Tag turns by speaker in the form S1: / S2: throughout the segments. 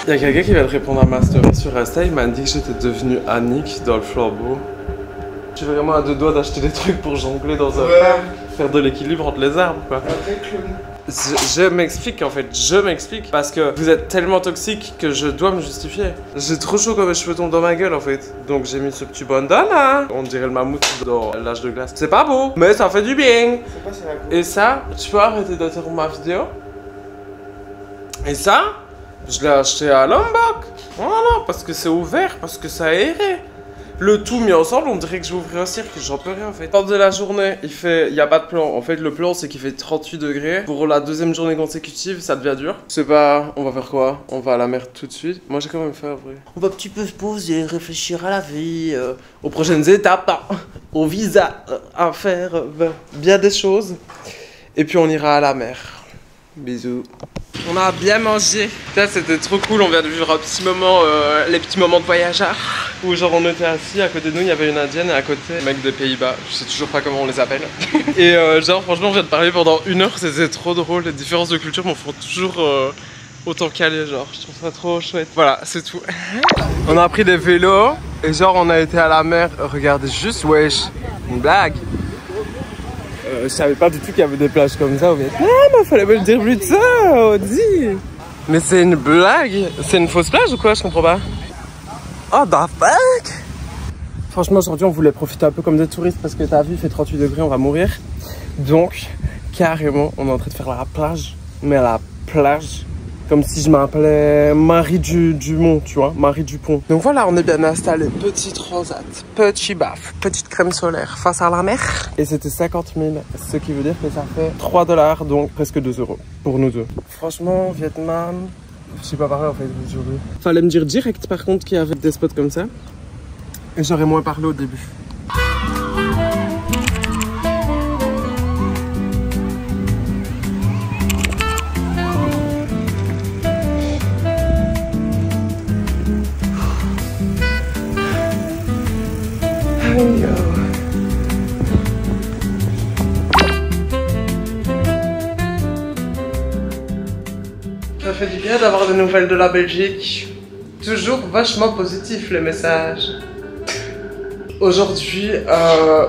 S1: Il y a quelqu'un qui vient de répondre à ma story sur Insta, il m'a dit que j'étais devenue Annick dans le flambeau. Je suis vraiment à deux doigts d'acheter des trucs pour jongler dans un parc, faire de l'équilibre entre les arbres quoi. Je m'explique en fait, je m'explique parce que vous êtes tellement toxique que je dois me justifier. J'ai trop chaud quand mes cheveux tombent dans ma gueule en fait. Donc j'ai mis ce petit bandana. On dirait le mammouth dans l'âge de glace. C'est pas beau, mais ça fait du bien. Et ça, tu peux arrêter d'interrompre ma vidéo. Et ça, je l'ai acheté à Lombok. Voilà, parce que c'est ouvert, parce que ça aéré. Le tout mis ensemble, on dirait que je vais ouvrir un cirque, j'en peux rien en fait. Pendant la journée, il y a pas de plan. En fait, le plan c'est qu'il fait 38 degrés. Pour la deuxième journée consécutive, ça devient dur. Je sais pas, on va faire quoi? On va à la mer tout de suite. Moi j'ai quand même fait vrai. On va un petit peu se poser, réfléchir à la vie, aux prochaines étapes, au visa, à faire bien des choses. Et puis on ira à la mer. Bisous. On a bien mangé. Ça c'était trop cool, on vient de vivre un petit moment, les petits moments de voyageurs. Où genre on était assis, à côté de nous il y avait une indienne et à côté un mec des Pays-Bas. Je sais toujours pas comment on les appelle. Et genre franchement on vient de parler pendant 1 heure, c'était trop drôle. Les différences de culture m'en font toujours autant caler, genre je trouve ça trop chouette. Voilà, c'est tout. On a pris des vélos et genre on a été à la mer. Regardez juste, wesh, une blague. Je savais pas du tout qu'il y avait des plages comme ça au Vietnam, il fallait me le dire plus tard, Audi. Mais c'est une blague? C'est une fausse plage ou quoi? Je comprends pas. Oh the fuck! Franchement aujourd'hui on voulait profiter un peu comme des touristes parce que t'as vu il fait 38 degrés, on va mourir. Donc carrément on est en train de faire la plage, mais la plage comme si je m'appelais Marie du Mont, tu vois, Marie Dupont. Donc voilà, on est bien installé, petit transat, petit baf, petite crème solaire face à la mer. Et c'était 50 000, ce qui veut dire que ça fait 3 $, donc presque 2 € pour nous deux. Franchement, Vietnam, je sais pas pareil en fait aujourd'hui. Fallait me dire direct par contre qu'il y avait des spots comme ça. Et j'aurais moins parlé au début. Ça fait du bien d'avoir des nouvelles de la Belgique. Toujours vachement positif les messages. Aujourd'hui,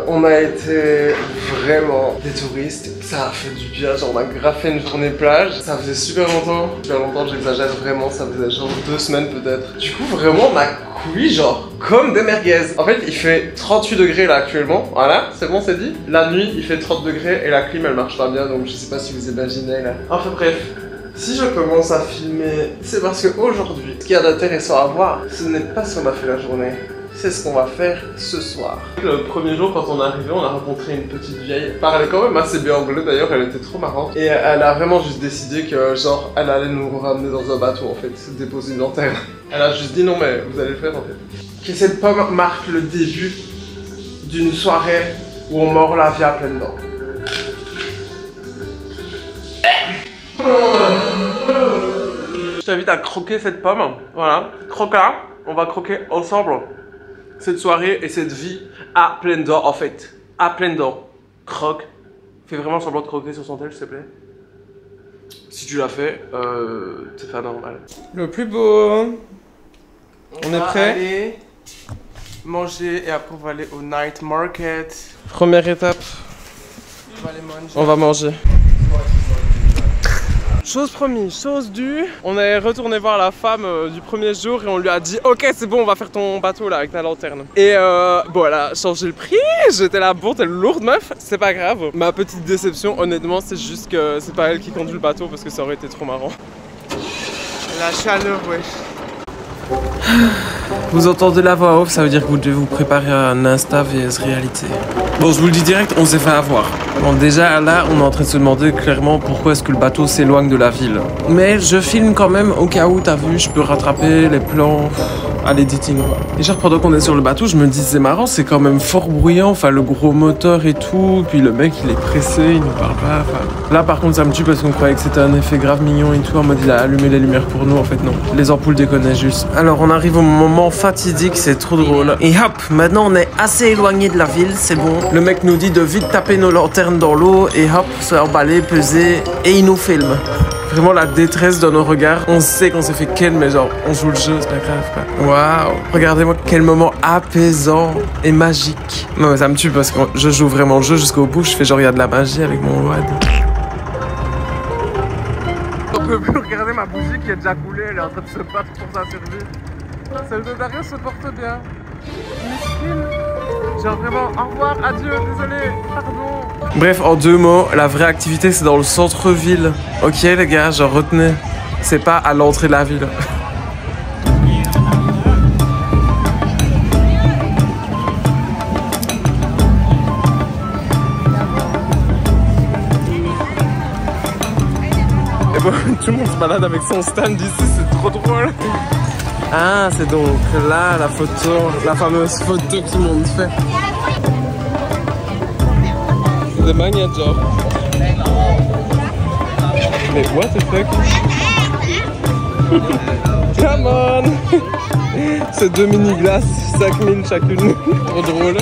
S1: on a été vraiment des touristes. Ça a fait du bien, genre on a grave fait une journée plage. Ça faisait super longtemps, j'exagère vraiment, ça faisait genre 2 semaines peut-être. Du coup vraiment on a cuit genre comme des merguez. En fait il fait 38 degrés là actuellement, voilà, c'est bon c'est dit. La nuit il fait 30 degrés et la clim elle marche pas bien, donc je sais pas si vous imaginez là. Enfin bref. Si je commence à filmer, c'est parce qu'aujourd'hui, ce qu'il y a d'intéressant à voir, ce n'est pas ce qu'on a fait la journée, c'est ce qu'on va faire ce soir. Le premier jour, quand on est arrivé, on a rencontré une petite vieille. Elle parlait quand même assez bien anglais d'ailleurs, elle était trop marrante. Et elle a vraiment juste décidé que, genre, elle allait nous ramener dans un bateau en fait, se déposer une antenne. Elle a juste dit non, mais vous allez le faire en fait. Que cette pomme marque le début d'une soirée où on mord la vie à pleines dents. Je t'invite à croquer cette pomme, voilà, croque-la, on va croquer ensemble cette soirée et cette vie à pleines dents en fait, à pleines dents, croque, fais vraiment semblant de croquer sur son tel s'il te plaît, si tu l'as fait, c'est pas normal. Le plus beau, on est prêt? Aller manger et après on va aller au night market. Première étape, on va manger. Chose promise, chose due, on est retourné voir la femme du premier jour et on lui a dit ok c'est bon on va faire ton bateau là avec ta lanterne. Et bon elle a changé le prix, j'étais là bon t'es lourde meuf, c'est pas grave. Ma petite déception honnêtement c'est juste que c'est pas elle qui conduit le bateau parce que ça aurait été trop marrant. La chaleur wesh. Vous entendez la voix off, ça veut dire que vous devez vous préparer à un Insta vs réalité. Bon, je vous le dis direct, on s'est fait avoir. Bon, déjà là, on est en train de se demander clairement pourquoi est-ce que le bateau s'éloigne de la ville. Mais je filme quand même au cas où, t'as vu, je peux rattraper les plans à l'editing. Et genre, pendant qu'on est sur le bateau, je me dis, c'est marrant, c'est quand même fort bruyant, enfin, le gros moteur et tout. Puis le mec, il est pressé, il nous parle pas. Là, par contre, ça me tue parce qu'on croyait que c'était un effet grave mignon et tout. En mode, il a allumé les lumières pour nous, en fait, non. Les ampoules déconnaient juste. Alors, on arrive au moment fatidique, c'est trop drôle. Et hop, maintenant, on est assez éloigné de la ville, c'est bon. Le mec nous dit de vite taper nos lanternes dans l'eau et hop, se emballer, peser et il nous filme. Vraiment la détresse dans nos regards. On sait qu'on s'est fait ken, mais genre, on joue le jeu, c'est pas grave, quoi. Waouh! Regardez-moi quel moment apaisant et magique. Non, mais ça me tue parce que je joue vraiment le jeu jusqu'au bout. Je fais genre, il y a de la magie avec mon WAD. On peut plus regarder ma bougie qui est déjà coulée, elle est en train de se battre pour sa survie. Celle de Dario se porte bien. Miskin. Genre vraiment, au revoir, adieu, désolé, pardon. Bref, en 2 mots, la vraie activité c'est dans le centre-ville. Ok les gars, genre retenez, c'est pas à l'entrée de la ville. Et bon, tout le monde se balade avec son stand ici, c'est trop drôle. Ah, c'est donc là la photo, la fameuse photo que tout le monde fait. The Magna Job. Mais what the fuck? Come on! C'est 2 mini-glaces, 5000 chacune. Trop drôle.